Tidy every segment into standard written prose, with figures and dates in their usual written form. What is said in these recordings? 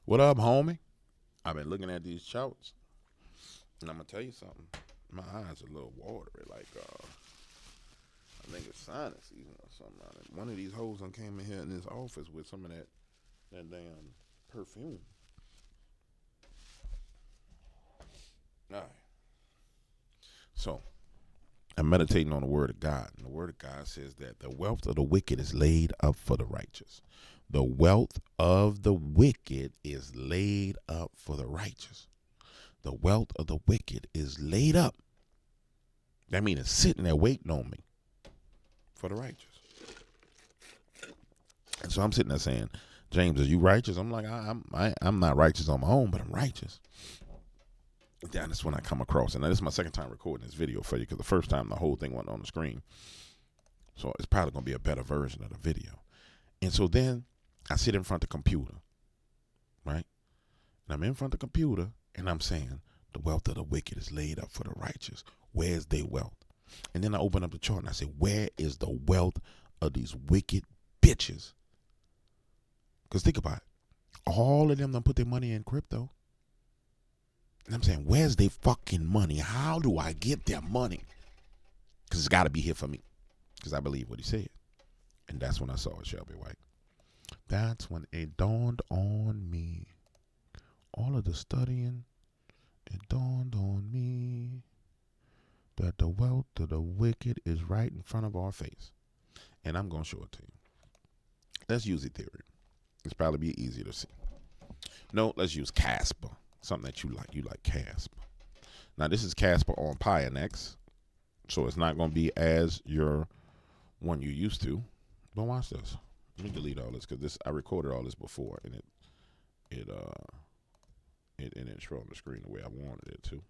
What up, homie? I've been looking at these charts, and I'm gonna tell you something. My eyes are a little watery, like I think it's sinus season or something. One of these hoes done came in here in this office with some of that damn perfume. All right. So I'm meditating on the word of God, and the word of God says that the wealth of the wicked is laid up for the righteous. The wealth of the wicked is laid up for the righteous. The wealth of the wicked is laid up. That means it's sitting there waiting on me for the righteous. And so I'm sitting there saying, James, are you righteous? I'm like, I'm not righteous on my own, but I'm righteous. And that's when I come across, and this is my second time recording this video for you, because the first time the whole thing went on the screen. So it's probably going to be a better version of the video. And so then I sit in front of the computer, right? And I'm in front of the computer, and I'm saying, the wealth of the wicked is laid up for the righteous. Where's their wealth? And then I open up the chart, and I say, where is the wealth of these wicked bitches? Because think about it. All of them done put their money in crypto. And I'm saying, where's their fucking money? How do I get their money? Because it's got to be here for me. Because I believe what he said. And that's when I saw it, Shelby White. That's when it dawned on me. All of the studying, it dawned on me that the wealth of the wicked is right in front of our face. And I'm going to show it to you. Let's use Ethereum. It's probably be easier to see. No, let's use Casper. Something that you like. You like Casper. Now, this is Casper on Pionex. So it's not going to be as your one you used to. But watch this. Let me delete all this, because I recorded all this before, and it didn't show on the screen the way I wanted it to.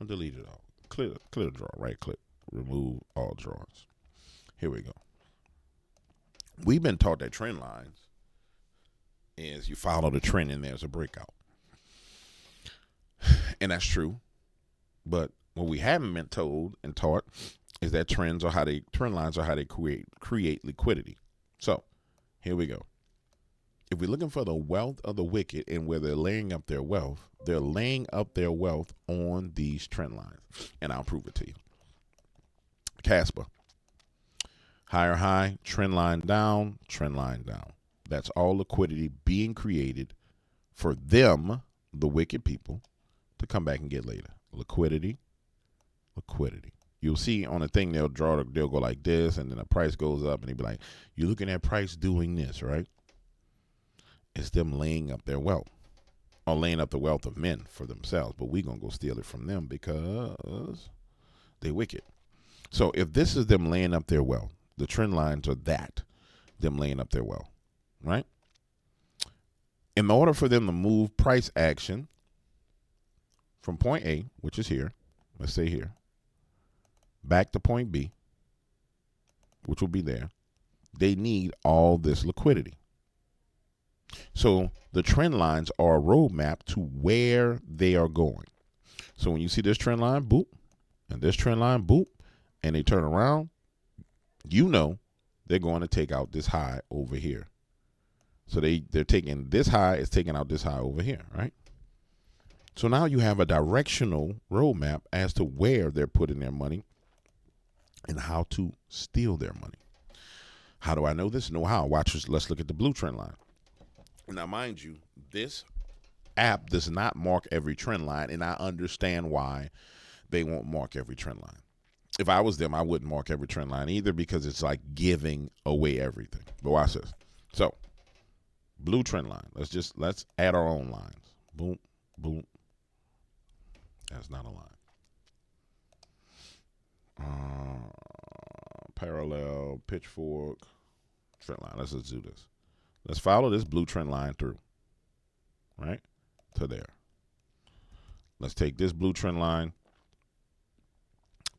I'll delete it all. Clear the draw. Right click. Remove all drawings. Here we go. We've been taught that trend lines is you follow the trend and there's a breakout. And that's true. But what we haven't been told and taught is that trend lines are how they create liquidity. So here we go. If we're looking for the wealth of the wicked and where they're laying up their wealth on these trend lines. And I'll prove it to you. Casper. Higher high, trend line down, trend line down. That's all liquidity being created for them, the wicked people, to come back and get later. Liquidity. You'll see on a thing they'll go like this, and then the price goes up, and they'll be like, you're looking at price doing this, right? It's them laying up their wealth, or laying up the wealth of men for themselves, but we're going to go steal it from them because they wicked. So if this is them laying up their wealth, the trend lines are them laying up their wealth, right? In order for them to move price action from point A, which is here, let's say here, back to point B, which will be there, they need all this liquidity. So the trend lines are a roadmap to where they are going. So when you see this trend line, boop, and this trend line, boop, and they turn around, you know they're going to take out this high over here. So they're taking this high, it's taking out this high over here, right? So now you have a directional roadmap as to where they're putting their money and how to steal their money. How do I know this? Know how. Watch this. Let's look at the blue trend line. Now, mind you, this app does not mark every trend line, and I understand why they won't mark every trend line. If I was them, I wouldn't mark every trend line either, because it's like giving away everything. But watch this. So, blue trend line. Let's add our own lines. Boom, boom. That's not a line. Parallel, pitchfork, trend line. Let's just do this. Let's follow this blue trend line through, right, to there. Let's take this blue trend line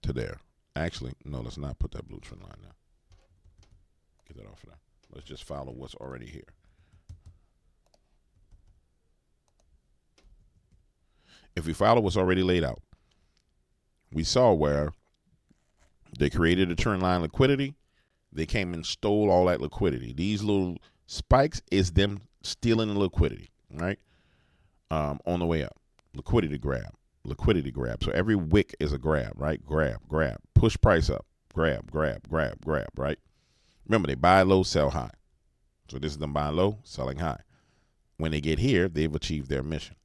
to there. Actually, no, let's not put that blue trend line there. Get that off of there. Let's just follow what's already here. If we follow what's already laid out, we saw where they created a trend line liquidity. They came and stole all that liquidity. These little spikes is them stealing the liquidity. right? On the way up. Liquidity grab. Liquidity grab. So every wick is a grab, right? Grab, grab. Push price up. Grab, grab, grab, grab, right? Remember, they buy low, sell high. So this is them buying low, selling high. When they get here, they've achieved their mission.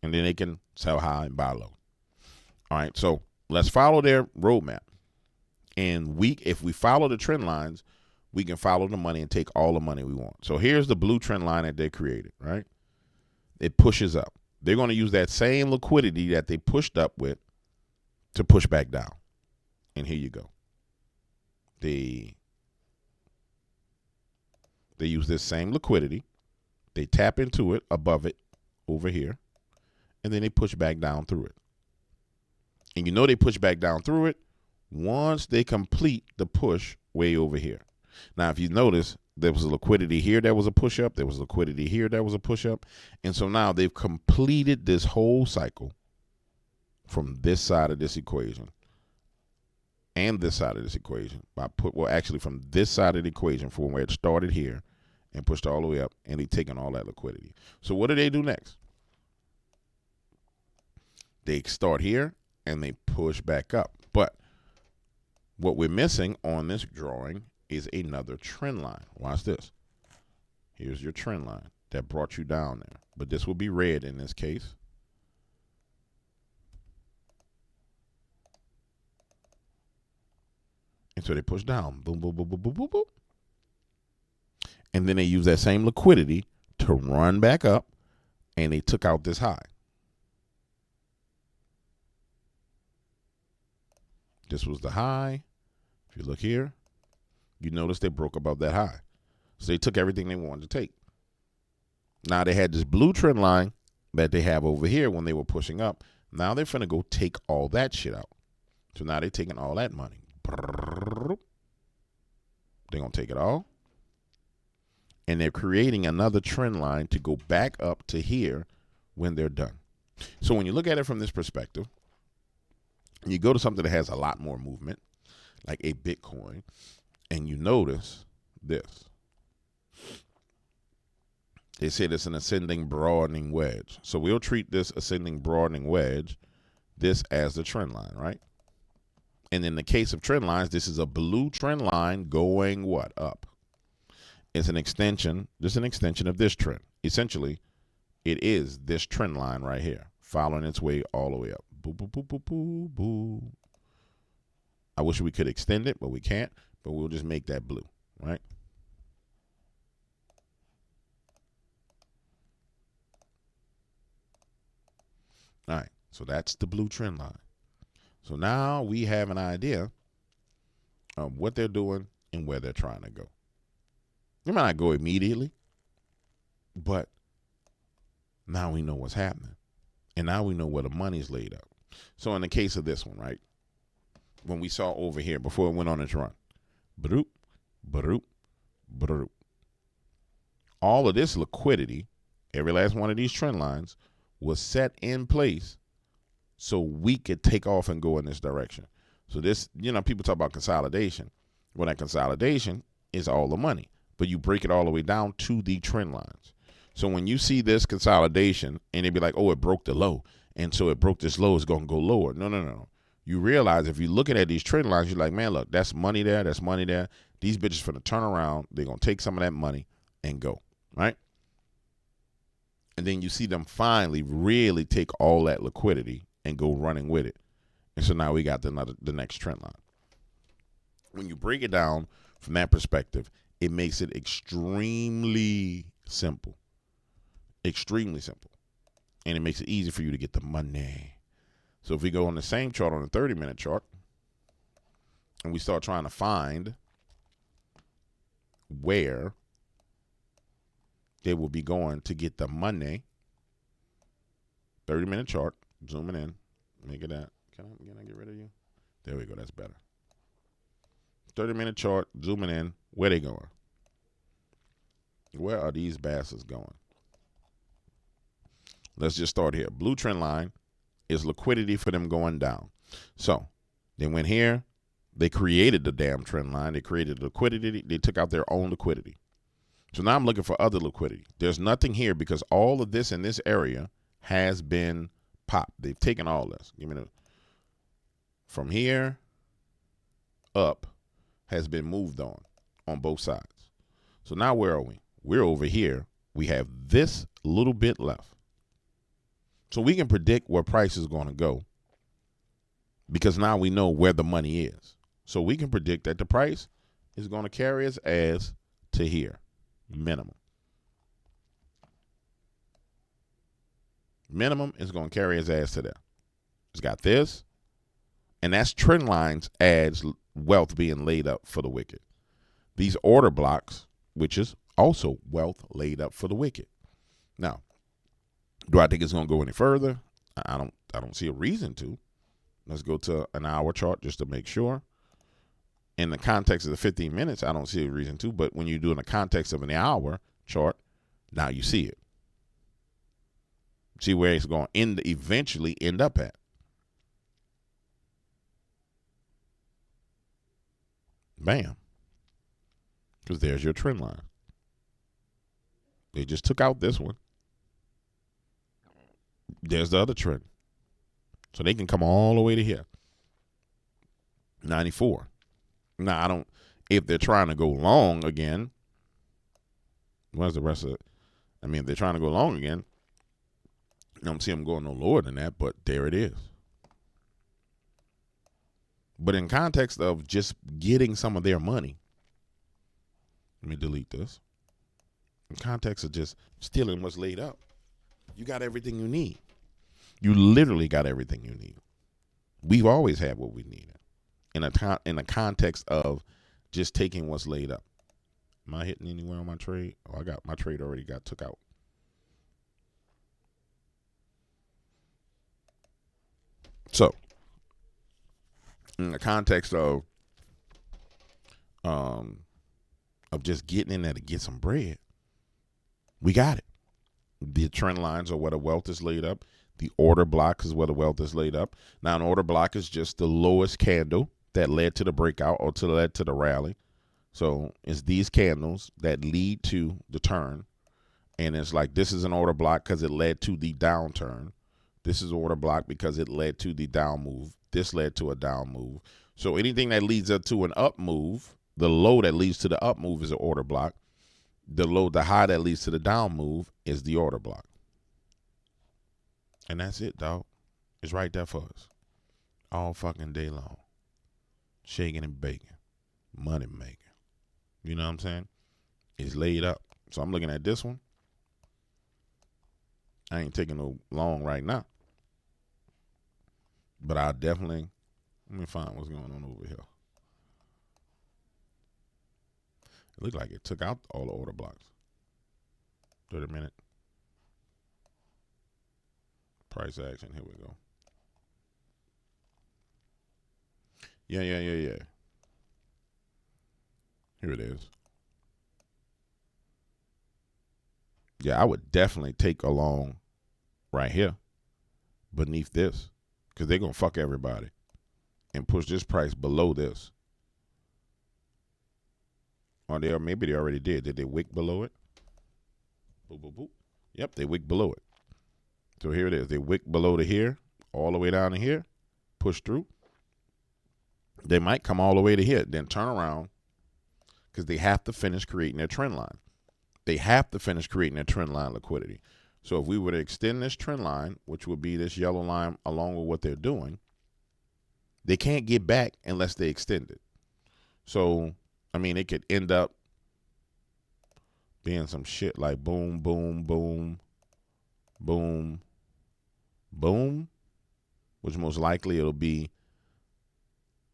And then they can sell high and buy low. All right, so let's follow their roadmap. And if we follow the trend lines, we can follow the money and take all the money we want. So here's the blue trend line that they created, right? It pushes up. They're going to use that same liquidity that they pushed up with to push back down. And here you go. They use this same liquidity. They tap into it, above it, over here, and then they push back down through it. And you know they push back down through it once they complete the push way over here. Now, if you notice, there was a liquidity here that was a push-up. There was liquidity here that was a push-up. And so now they've completed this whole cycle from this side of this equation and this side of this equation. Actually from this side of the equation from where it started here and pushed all the way up, and they've taken all that liquidity. So what do they do next? They start here and they push back up. But what we're missing on this drawing is another trend line. Watch this. Here's your trend line that brought you down there. But this will be red in this case. And so they push down. Boom, boom, boom, boom, boom, boom, boom. And then they use that same liquidity to run back up, and they took out this high. This was the high. If you look here, you notice they broke above that high. So they took everything they wanted to take. Now they had this blue trend line that they have over here when they were pushing up. Now they're finna go take all that shit out. So now they're taking all that money. They're going to take it all. And they're creating another trend line to go back up to here when they're done. So when you look at it from this perspective, you go to something that has a lot more movement, like a Bitcoin, and you notice this. They said it's an ascending broadening wedge. So we'll treat this ascending broadening wedge, this as the trend line, right? And in the case of trend lines, this is a blue trend line going what? Up. It's an extension, just an extension of this trend. Essentially, it is this trend line right here, following its way all the way up. Boo, boo, boo, boo, boo, boo. I wish we could extend it, but we can't. But we'll just make that blue, right? All right, so that's the blue trend line. So now we have an idea of what they're doing and where they're trying to go. They might not go immediately, but now we know what's happening. And now we know where the money's laid up. So in the case of this one, right, when we saw over here before it went on its run, broop, broop, broop. All of this liquidity, every last one of these trend lines, was set in place so we could take off and go in this direction. So this, people talk about consolidation. Well, that consolidation is all the money, but you break it all the way down to the trend lines. So when you see this consolidation and they be like, oh, it broke the low, and so it broke this low, it's going to go lower. No. You realize if you're looking at these trend lines, you're like, man, look, that's money there, that's money there. These bitches finna turn around. They're going to take some of that money and go, right? And then you see them finally really take all that liquidity and go running with it. And so now we got the next trend line. When you break it down from that perspective, it makes it extremely simple. Extremely simple. And it makes it easy for you to get the money. So if we go on the same chart on the 30-minute chart and we start trying to find where they will be going to get the money, 30-minute chart, zooming in, make it that. Can I get rid of you? There we go, that's better. 30-minute chart, zooming in, where they going? Where are these bastards going? Let's just start here. Blue trend line is liquidity for them going down. So they went here. They created the damn trend line. They created liquidity. They took out their own liquidity. So now I'm looking for other liquidity. There's nothing here because all of this in this area has been popped. They've taken all this. From here up has been moved on both sides. So now where are we? We're over here. We have this little bit left. So we can predict where price is going to go because now we know where the money is. So we can predict that the price is going to carry its ass to here, minimum. Minimum is going to carry its ass to there. It's got this, and that's trend lines as wealth being laid up for the wicked. These order blocks, which is also wealth laid up for the wicked. Now, do I think it's going to go any further? I don't see a reason to. Let's go to an hour chart just to make sure. In the context of the 15 minutes, I don't see a reason to. But when you do in the context of an hour chart, now you see it. See where it's going to eventually end up at. Bam. Because there's your trend line. They just took out this one. There's the other trend. So they can come all the way to here. 94. Now, if they're trying to go long again, where's the rest of it? I mean, if they're trying to go long again, I don't see them going no lower than that, but there it is. But in context of just getting some of their money, let me delete this. In context of just stealing what's laid up, you got everything you need. You literally got everything you need. We've always had what we needed in a context of just taking what's laid up. Am I hitting anywhere on my trade? Oh, my trade already got took out. So, in the context of just getting in there to get some bread, we got it. The trend lines are where the wealth is laid up. The order block is where the wealth is laid up. Now, an order block is just the lowest candle that led to the breakout or led to the rally. So it's these candles that lead to the turn. And it's like this is an order block because it led to the downturn. This is an order block because it led to the down move. This led to a down move. So anything that leads up to an up move, the low that leads to the up move is an order block. The high that leads to the down move is the order block. And that's it, dog. It's right there for us. All fucking day long. Shaking and baking. Money making. You know what I'm saying? It's laid up. So I'm looking at this one. I ain't taking no long right now. But I definitely, let me find what's going on over here. It looked like it took out all the order blocks. 30-minute. Price action. Here we go. Yeah. Here it is. Yeah, I would definitely take a long right here beneath this because they're going to fuck everybody and push this price below this. Or maybe they already did. Did they wick below it? Boop, boop, boop. Yep, they wick below it. So here it is. They wick below to here, all the way down to here, push through. They might come all the way to here, then turn around because they have to finish creating their trend line. They have to finish creating their trend line liquidity. So if we were to extend this trend line, which would be this yellow line along with what they're doing, they can't get back unless they extend it. So, I mean, it could end up being some shit like boom, boom, boom, boom, boom, which most likely it'll be,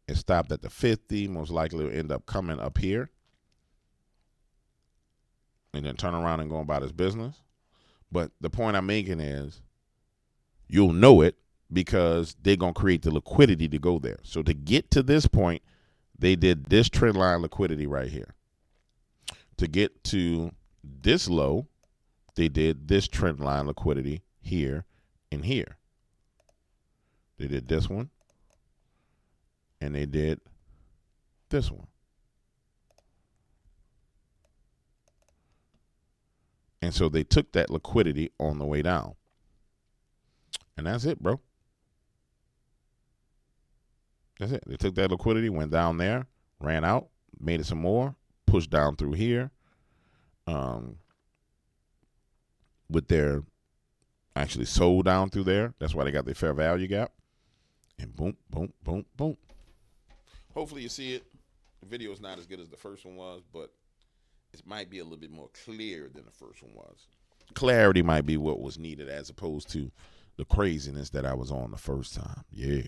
it stopped at the 50. Most likely it'll end up coming up here and then turn around and go about his business. But the point I'm making is you'll know it because they're going to create the liquidity to go there. So to get to this point, they did this trend line liquidity right here. To get to this low, they did this trend line liquidity here and here. They did this one, and they did this one. And so they took that liquidity on the way down. And that's it, bro. That's it. They took that liquidity, went down there, ran out, made it some more, pushed down through here. With their actually sold down through there. That's why they got their fair value gap. And boom, boom, boom, boom. Hopefully you see it. The video is not as good as the first one was, but it might be a little bit more clear than the first one was. Clarity might be what was needed as opposed to the craziness that I was on the first time. Yeah.